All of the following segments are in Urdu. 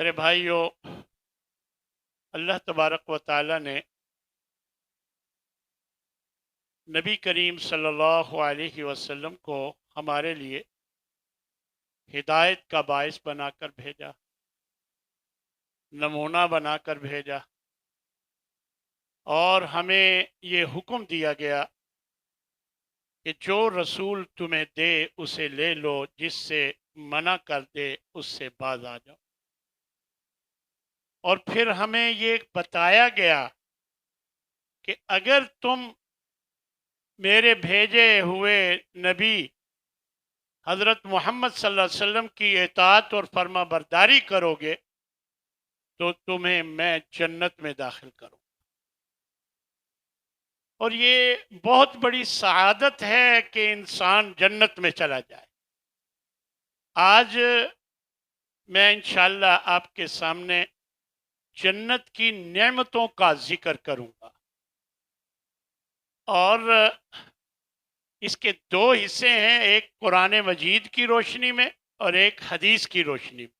میرے بھائیوں، اللہ تبارک و تعالی نے نبی کریم صلی اللہ علیہ وسلم کو ہمارے لیے ہدایت کا باعث بنا کر بھیجا، نمونہ بنا کر بھیجا، اور ہمیں یہ حکم دیا گیا کہ جو رسول تمہیں دے اسے لے لو، جس سے منع کر دے اس سے باز آ جاؤ۔ اور پھر ہمیں یہ بتایا گیا کہ اگر تم میرے بھیجے ہوئے نبی حضرت محمد صلی اللہ علیہ وسلم کی اطاعت اور فرما برداری کرو گے تو تمہیں میں جنت میں داخل کروں۔ اور یہ بہت بڑی سعادت ہے کہ انسان جنت میں چلا جائے۔ آج میں انشاءاللہ آپ کے سامنے جنت کی نعمتوں کا ذکر کروں گا، اور اس کے دو حصے ہیں، ایک قرآن مجید کی روشنی میں اور ایک حدیث کی روشنی میں۔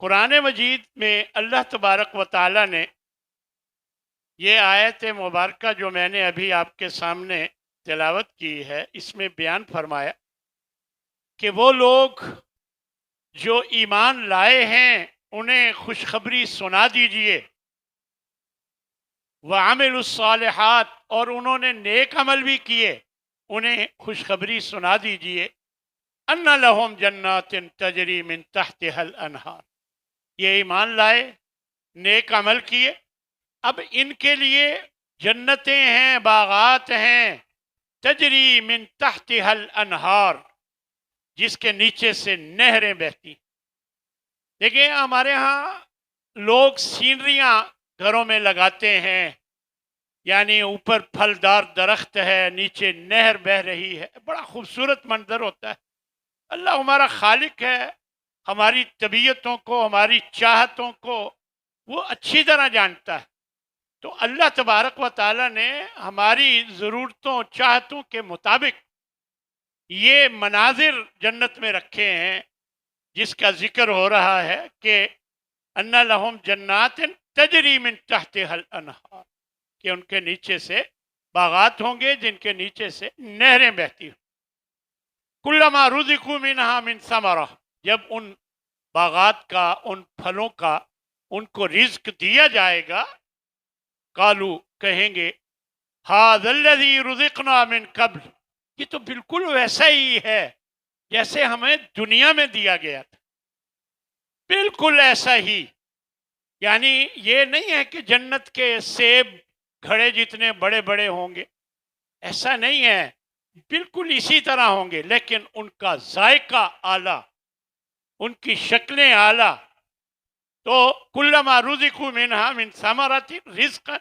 قرآن مجید میں اللہ تبارک و تعالی نے یہ آیت مبارکہ جو میں نے ابھی آپ کے سامنے تلاوت کی ہے، اس میں بیان فرمایا کہ وہ لوگ جو ایمان لائے ہیں انہیں خوشخبری سنا دیجئے، وَعَمِلُوا الصَّالِحَاتِ، اور انہوں نے نیک عمل بھی کیے، انہیں خوشخبری سنا دیجئے، أَنَّ لَهُمْ جَنَّاتٍ تَجْرِي مِن تَحْتِهَا الْأَنْهَارُ۔ یہ ایمان لائے، نیک عمل کیے، اب ان کے لیے جنتیں ہیں، باغات ہیں، تجری من تحتها الانہار، جس کے نیچے سے نہریں بہتی۔ دیکھیں، ہمارے ہاں لوگ سینریاں گھروں میں لگاتے ہیں، یعنی اوپر پھلدار درخت ہے، نیچے نہر بہہ رہی ہے، بڑا خوبصورت منظر ہوتا ہے۔ اللہ ہمارا خالق ہے، ہماری طبیعتوں کو، ہماری چاہتوں کو وہ اچھی طرح جانتا ہے۔ تو اللہ تبارک و تعالی نے ہماری ضرورتوں چاہتوں کے مطابق یہ مناظر جنت میں رکھے ہیں، جس کا ذکر ہو رہا ہے کہ ان لہم جنات تجری من تحتها الانہار، کہ ان کے نیچے سے باغات ہوں گے جن کے نیچے سے نہریں بہتی ہوں۔ کلما رزقوا منها من ثمرہ، جب ان باغات کا، ان پھلوں کا ان کو رزق دیا جائے گا، قالو، کہیں گے، ھذا الذی رزقنا من قبل، یہ تو بالکل ویسا ہی ہے جیسے ہمیں دنیا میں دیا گیا تھا، بالکل ایسا ہی۔ یعنی یہ نہیں ہے کہ جنت کے سیب گھڑے جتنے بڑے بڑے ہوں گے، ایسا نہیں ہے، بالکل اسی طرح ہوں گے، لیکن ان کا ذائقہ اعلیٰ، ان کی شکلیں اعلیٰ۔ تو کلما رزقوا منها من ثمرۃ رزقا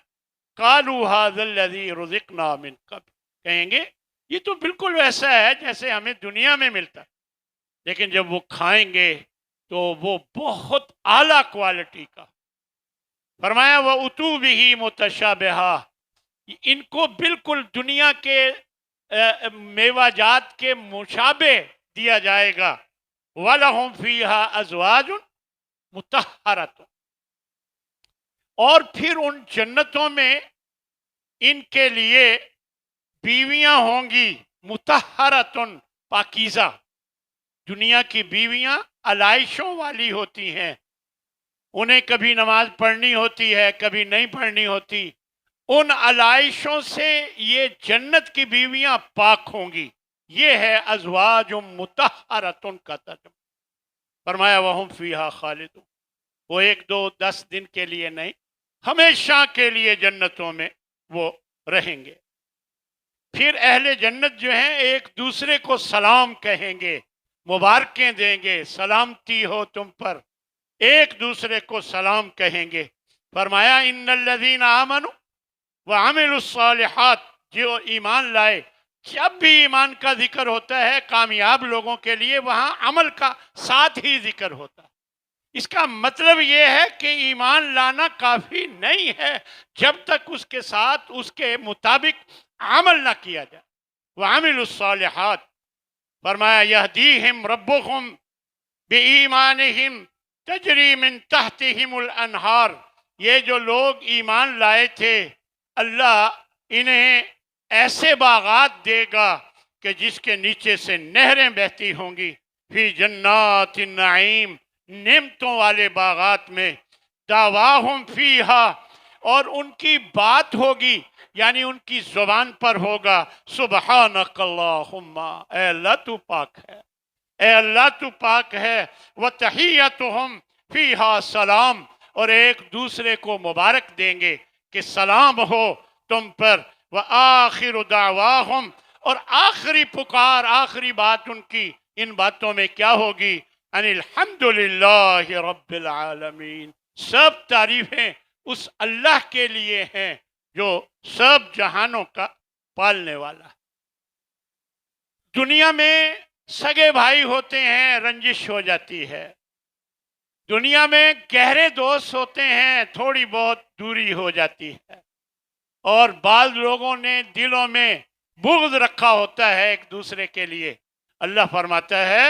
قالوا ھذا الذی رزقنا من قبل، کہیں گے یہ تو بالکل ویسا ہے جیسے ہمیں دنیا میں ملتا، لیکن جب وہ کھائیں گے تو وہ بہت اعلیٰ کوالٹی کا۔ فرمایا وَأُتُوا بِهِ مُتَشَابِهًا، ان کو بالکل دنیا کے میوہ جات کے مشابہ دیا جائے گا۔ وَلَهُمْ فِيهَا أَزْوَاجٌ مُطَہَّرَةٌ، اور پھر ان جنتوں میں ان کے لیے بیویاں ہوں گی، مطہرۃ، پاکیزہ۔ دنیا کی بیویاں علائشوں والی ہوتی ہیں، انہیں کبھی نماز پڑھنی ہوتی ہے، کبھی نہیں پڑھنی ہوتی، ان علائشوں سے یہ جنت کی بیویاں پاک ہوں گی۔ یہ ہے ازواج مطہرۃ کا ترجمہ۔ فرمایا وہم فیہا خالدون، وہ 1 2 10 دن کے لیے نہیں، ہمیشہ کے لیے جنتوں میں وہ رہیں گے۔ پھر اہل جنت جو ہیں ایک دوسرے کو سلام کہیں گے، مبارکیں دیں گے، سلامتی ہو تم پر، ایک دوسرے کو سلام کہیں گے۔ فرمایا ان الذین آمنوا وعملوا الصالحات، جو ایمان لائے، جب بھی ایمان کا ذکر ہوتا ہے کامیاب لوگوں کے لیے وہاں عمل کا ساتھ ہی ذکر ہوتا ہے۔ اس کا مطلب یہ ہے کہ ایمان لانا کافی نہیں ہے جب تک اس کے ساتھ اس کے مطابق عمل نہ کیا جائے۔ وعملوا الصالحات، فرمایا یہدیہم ربہم بإیمانہم تجری من تحتہم الانہار، یہ جو لوگ ایمان لائے تھے اللہ انہیں ایسے باغات دے گا کہ جس کے نیچے سے نہریں بہتی ہوں گی، فی جنات النعیم، نعمتوں والے باغات میں، دعواہم فیہا، اور ان کی بات ہوگی یعنی ان کی زبان پر ہوگا سبحانک اللہم، اے اللہ تو پاک ہے، اے اللہ تو پاک ہے، وتحیتہم فیہا سلام، اور ایک دوسرے کو مبارک دیں گے کہ سلام ہو تم پر، وآخر دعواہم، اور آخری پکار، آخری بات ان کی ان باتوں میں کیا ہوگی، ان الحمدللہ رب العالمین، سب تعریفیں اس اللہ کے لیے ہیں جو سب جہانوں کا پالنے والا ہے۔ دنیا میں سگے بھائی ہوتے ہیں، رنجش ہو جاتی ہے، دنیا میں گہرے دوست ہوتے ہیں، تھوڑی بہت دوری ہو جاتی ہے، اور بعض لوگوں نے دلوں میں بغض رکھا ہوتا ہے ایک دوسرے کے لیے۔ اللہ فرماتا ہے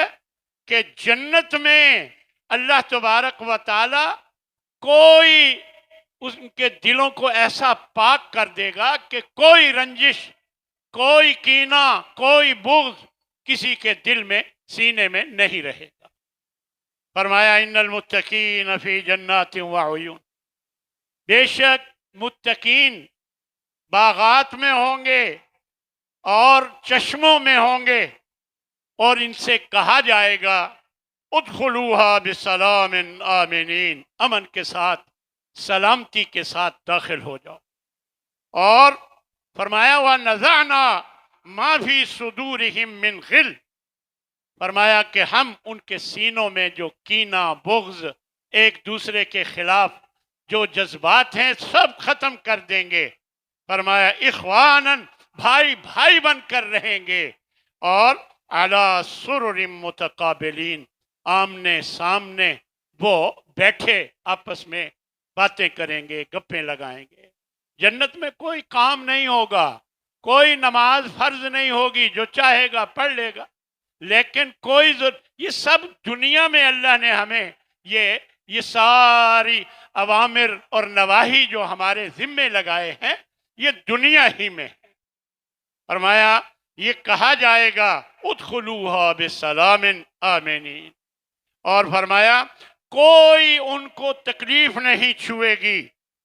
کہ جنت میں اللہ تبارک و تعالی کوئی ان کے دلوں کو ایسا پاک کر دے گا کہ کوئی رنجش، کوئی کینہ، کوئی بغض کسی کے دل میں، سینے میں نہیں رہے گا۔ فرمایا ان المتقین فی جنات وعیون، بے شک متقین باغات میں ہوں گے اور چشموں میں ہوں گے، اور ان سے کہا جائے گا ادخلوها بسلام آمنین، امن کے ساتھ، سلامتی کے ساتھ داخل ہو جاؤ۔ اور فرمایا وَنَزَعْنَا مَا فِي صُدُورِهِم مِّن غِلٍّ، فرمایا کہ ہم ان کے سینوں میں جو کینہ، بغض، ایک دوسرے کے خلاف جو جذبات ہیں سب ختم کر دیں گے۔ فرمایا اخواناً، بھائی بھائی بن کر رہیں گے، اور علی سرر متقابلین، آمنے سامنے وہ بیٹھے آپس میں باتیں کریں گے، گپیں لگائیں گے۔ جنت میں کوئی کام نہیں ہوگا، کوئی نماز فرض نہیں ہوگی، جو چاہے گا پڑھ لے گا، لیکن کوئی یہ سب دنیا میں اللہ نے ہمیں یہ ساری اوامر اور نواہی جو ہمارے ذمے لگائے ہیں یہ دنیا ہی میں ہے۔ فرمایا یہ کہا جائے گا ادخلوها بسلام آمنین، اور فرمایا کوئی ان کو تکلیف نہیں چھوئے گی،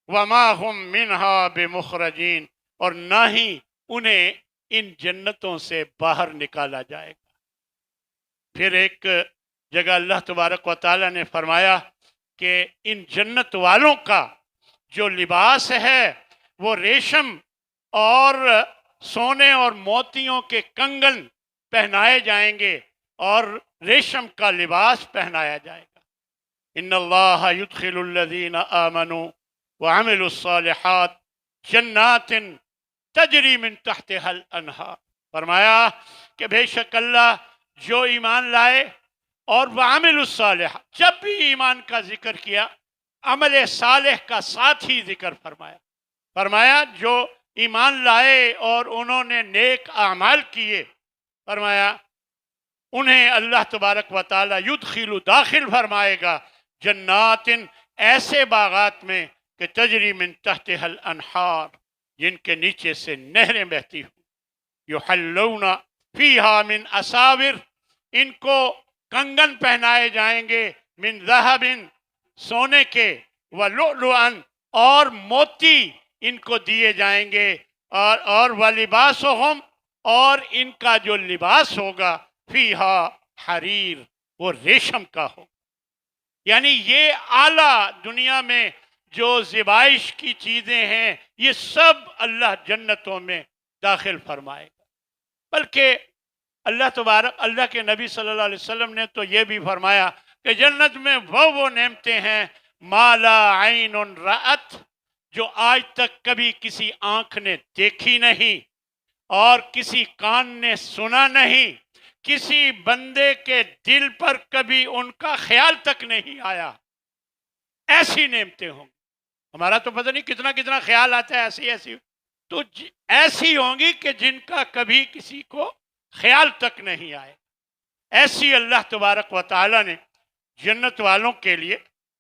وما ہم منہا بمخرجین، اور نہ ہی انہیں ان جنتوں سے باہر نکالا جائے گا۔ پھر ایک جگہ اللہ تبارک و تعالی نے فرمایا کہ ان جنت والوں کا جو لباس ہے وہ ریشم اور سونے اور موتیوں کے کنگن پہنائے جائیں گے، اور ریشم کا لباس پہنایا جائے گا۔ ان اللہ يدخل الذین آمنوا وعملوا الصالحات جنات تجری من تحتها الانہار، فرمایا کہ بے شک اللہ جو ایمان لائے اور وعملوا الصالحات، جب بھی ایمان کا ذکر کیا عمل صالح کا ساتھ ہی ذکر فرمایا۔ فرمایا جو ایمان لائے اور انہوں نے نیک اعمال کیے، فرمایا انہیں اللہ تبارک و تعالی یدخل، داخل فرمائے گا، جنات، ایسے باغات میں کہ تجری من تحتها الانہار، جن کے نیچے سے نہریں بہتی ہوں، یحلون فیہا من اساور، ان کو کنگن پہنائے جائیں گے، من ذہب، سونے کے، ولؤلؤا، اور موتی ان کو دیے جائیں گے، اور ولباسہم، اور ان کا جو لباس ہوگا، فیہا حریر، وہ ریشم کا ہوگا۔ یعنی یہ اعلیٰ دنیا میں جو زیبائش کی چیزیں ہیں یہ سب اللہ جنتوں میں داخل فرمائے گا۔ بلکہ اللہ تبارک، اللہ کے نبی صلی اللہ علیہ وسلم نے تو یہ بھی فرمایا کہ جنت میں وہ نعمتیں ہیں ما لا عین رأت، جو آج تک کبھی کسی آنکھ نے دیکھی نہیں اور کسی کان نے سنا نہیں، کسی بندے کے دل پر کبھی ان کا خیال تک نہیں آیا، ایسی نعمتیں ہوں گی۔ ہمارا تو پتہ نہیں کتنا کتنا خیال آتا ہے ایسی تو ایسی ہوں گی کہ جن کا کبھی کسی کو خیال تک نہیں آئے۔ ایسی اللہ تبارک و تعالی نے جنت والوں کے لیے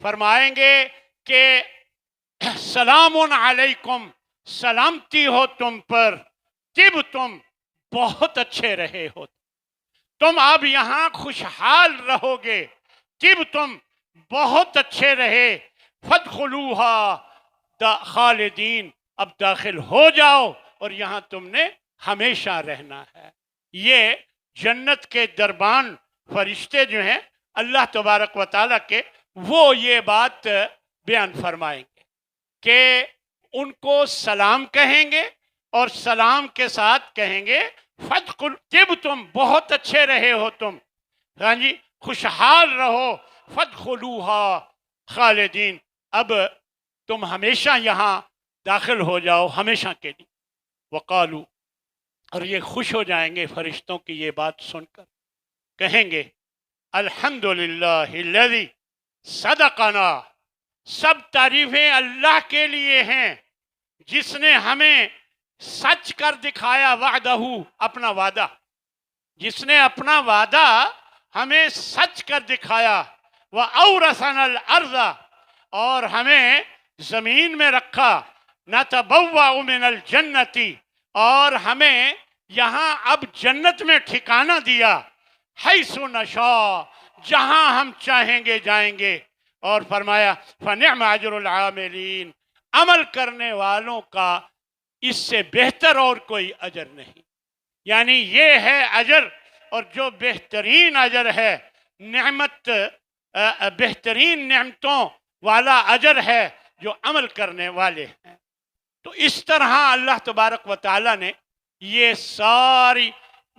فرمائیں گے کہ سلام علیکم، سلامتی ہو تم پر، طب تم بہت اچھے رہے ہو، تم اب یہاں خوشحال رہو گے، طب تم بہت اچھے رہے، فادخلوها خالدین، اب داخل ہو جاؤ اور یہاں تم نے ہمیشہ رہنا ہے۔ یہ جنت کے دربان فرشتے جو ہیں اللہ تبارک و تعالیٰ کے، وہ یہ بات بیان فرمائیں گے کہ ان کو سلام کہیں گے اور سلام کے ساتھ کہیں گے فادخل، طب تم بہت اچھے رہے ہو، تم ہاں جی خوشحال رہو، فادخلوها خالدین، اب تم ہمیشہ یہاں داخل ہو جاؤ ہمیشہ کے لیے۔ وقالو، اور یہ خوش ہو جائیں گے فرشتوں کی یہ بات سن کر، کہیں گے الحمدللہ الذی صدقنا، سب تعریفیں اللہ کے لیے ہیں جس نے ہمیں سچ کر دکھایا، وعدہ، اپنا وعدہ، جس نے اپنا وعدہ ہمیں سچ کر دکھایا، وَأَوْرَثَنَا الْأَرْضَ، اور ہمیں زمین میں رکھا، نَتَبَوَّأُ مِنَ الْجَنَّةِ، اور ہمیں یہاں اب جنت میں ٹھکانہ دیا، حیث نشاء، جہاں ہم چاہیں گے جائیں گے، اور فرمایا فَنِعْمَ أَجْرُ الْعَامِلِينَ، عمل کرنے والوں کا اس سے بہتر اور کوئی اجر نہیں۔ یعنی یہ ہے اجر، اور جو بہترین اجر ہے، نعمت، بہترین نعمتوں والا اجر ہے جو عمل کرنے والے ہیں۔ تو اس طرح اللہ تبارک و تعالیٰ نے یہ ساری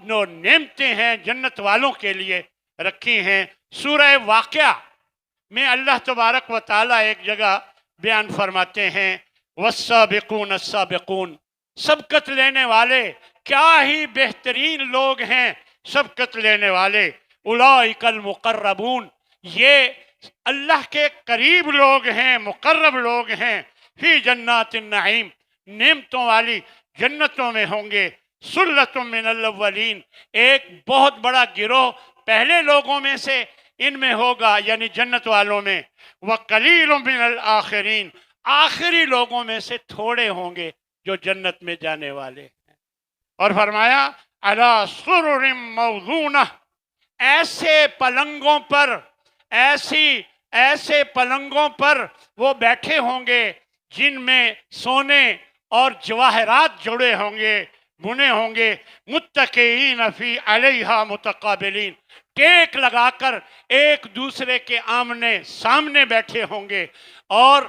نعمتیں ہیں جنت والوں کے لیے رکھی ہیں۔ سورہ واقعہ میں اللہ تبارک و تعالیٰ ایک جگہ بیان فرماتے ہیں والسابقون السابقون، سبقت لینے والے کیا ہی بہترین لوگ ہیں، سبقت لینے والے، اولئک المقربون، یہ اللہ کے قریب لوگ ہیں، مقرب لوگ ہیں، فی جنات النعیم، نعمتوں والی جنتوں میں ہوں گے، سلۃ من الاولین، ایک بہت بڑا گروہ پہلے لوگوں میں سے ان میں ہوگا، یعنی جنت والوں میں، وقلیل من الآخرین، آخری لوگوں میں سے تھوڑے ہوں گے جو جنت میں جانے والے ہیں۔ اور فرمایا علی سرر موضونہ، ایسے پلنگوں پر، ایسے پلنگوں پر وہ بیٹھے ہوں گے جن میں سونے اور جواہرات جڑے ہوں گے، بنے ہوں گے، متکئین فی علیہا متقابلین، ٹیک لگا کر ایک دوسرے کے آمنے سامنے بیٹھے ہوں گے، اور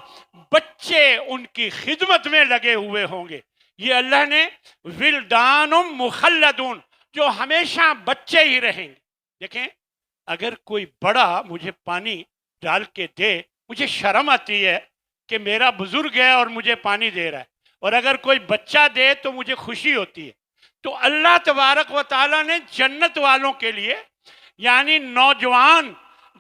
بچے ان کی خدمت میں لگے ہوئے ہوں گے۔ یہ اللہ نے ولدان مخلدون، جو ہمیشہ بچے ہی رہیں گے۔ دیکھیں، اگر کوئی بڑا مجھے پانی ڈال کے دے، مجھے شرم آتی ہے کہ میرا بزرگ ہے اور مجھے پانی دے رہا ہے، اور اگر کوئی بچہ دے تو مجھے خوشی ہوتی ہے۔ تو اللہ تبارک و تعالیٰ نے جنت والوں کے لیے، یعنی نوجوان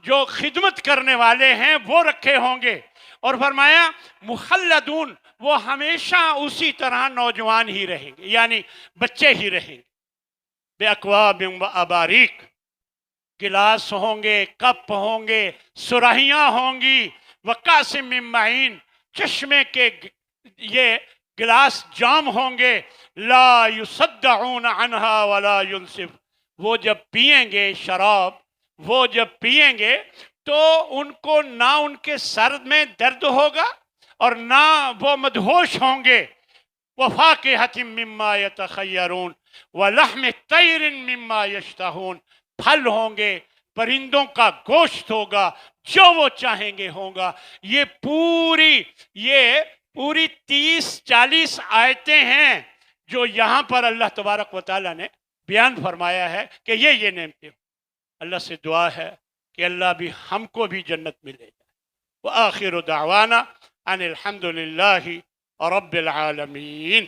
جو خدمت کرنے والے ہیں وہ رکھے ہوں گے، اور فرمایا مخلدون، وہ ہمیشہ اسی طرح نوجوان ہی رہیں گے، یعنی بچے ہی رہیں گے۔ بے اکواب و اباریک، گلاس ہوں گے، کپ ہوں گے، سراہیاں ہوں گی، وقاسم من معین، چشمے کے یہ گلاس جام ہوں گے، لا یصدعون عنہا ولا ینصف، وہ جب پئیں گے شراب، وہ جب پئیں گے تو ان کو نہ ان کے سر میں درد ہوگا اور نہ وہ مدہوش ہوں گے، وفاکہۃ مما یتخیرون ولحم طیر مما یشتہون، پھل ہوں گے، پرندوں کا گوشت ہوگا، جو وہ چاہیں گے ہوگا۔ یہ پوری 30-40 آیتیں ہیں جو یہاں پر اللہ تبارک و تعالیٰ نے بیان فرمایا ہے کہ یہ نعمتیں۔ اللہ سے دعا ہے کہ اللہ بھی ہم کو بھی جنت میں لے جائے۔ وآخر دعوانا ان الحمد للہ رب العالمین۔